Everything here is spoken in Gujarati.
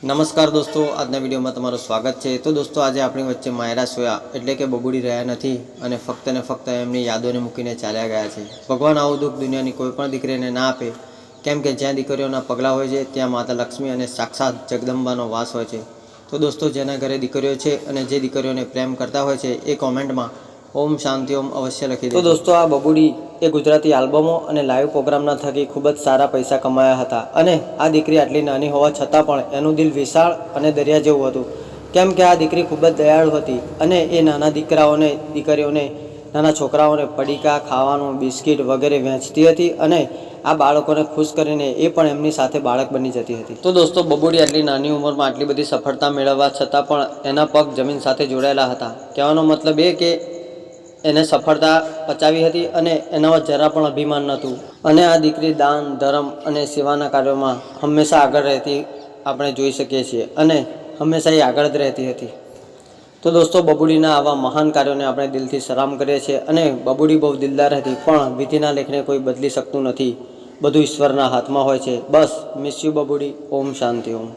નમસ્કાર દોસ્તો, આજના વિડીયોમાં તમારું સ્વાગત છે। તો દોસ્તો, આજે આપણી વચ્ચે માયરા સોયા એટલે કે બબુડી રહ્યા નથી અને ફક્ત ને ફક્ત એમની યાદોને મૂકીને ચાલ્યા ગયા છે। ભગવાન આવું દુઃખ દુનિયાની કોઈ પણ દીકરીને ના આપે, કેમ કે જ્યાં દીકરીઓના પગલાં હોય છે ત્યાં માતા લક્ષ્મી અને સાક્ષાત જગદંબાનો વાસ હોય છે। તો દોસ્તો, જેના ઘરે દીકરીઓ છે અને જે દીકરીઓને પ્રેમ કરતા હોય છે એ કોમેન્ટમાં ઓમ શાંતિ ઓમ અવશ્ય લખી દે। તો દોસ્તો, આ બબુડી એ ગુજરાતી આલ્બમો અને લાઈવ પ્રોગ્રામના થકી ખૂબ જ સારા પૈસા કમાયા હતા અને આ દીકરી આટલી નાની હોવા છતાં પણ એનું દિલ વિશાળ અને દરિયા જેવું હતું, કેમ કે આ દીકરી ખૂબ જ દયાળુ હતી અને એ નાના દીકરીઓને નાના છોકરાઓને પડીકા, ખાવાનું, બિસ્કિટ વગેરે વહેંચતી હતી અને આ બાળકોને ખુશ કરીને એ પણ એમની સાથે બાળક બની જતી હતી। તો દોસ્તો, બબુડી આટલી નાની ઉંમરમાં આટલી બધી સફળતા મેળવવા છતાં પણ એના પગ જમીન સાથે જોડાયેલા હતા। કહેવાનો મતલબ એ કે એને સફળતા પચાવી હતી અને એનામાં જરા પણ અભિમાન નહોતું અને આ દીકરી દાન, ધર્મ અને સેવાના કાર્યોમાં હંમેશા આગળ રહેતી આપણે જોઈ શકીએ છીએ અને હંમેશા એ આગળ જ રહેતી હતી। તો દોસ્તો, બબુડીના આવા મહાન કાર્યોને આપણે દિલથી સલામ કરીએ છીએ અને બબુડી બહુ દિલદાર હતી, પણ વિધિના લેખને કોઈ બદલી શકતું નથી। બધું ઈશ્વરના હાથમાં હોય છે। બસ, મિસ યુ બબુડી। ઓમ શાંતિ ઓમ।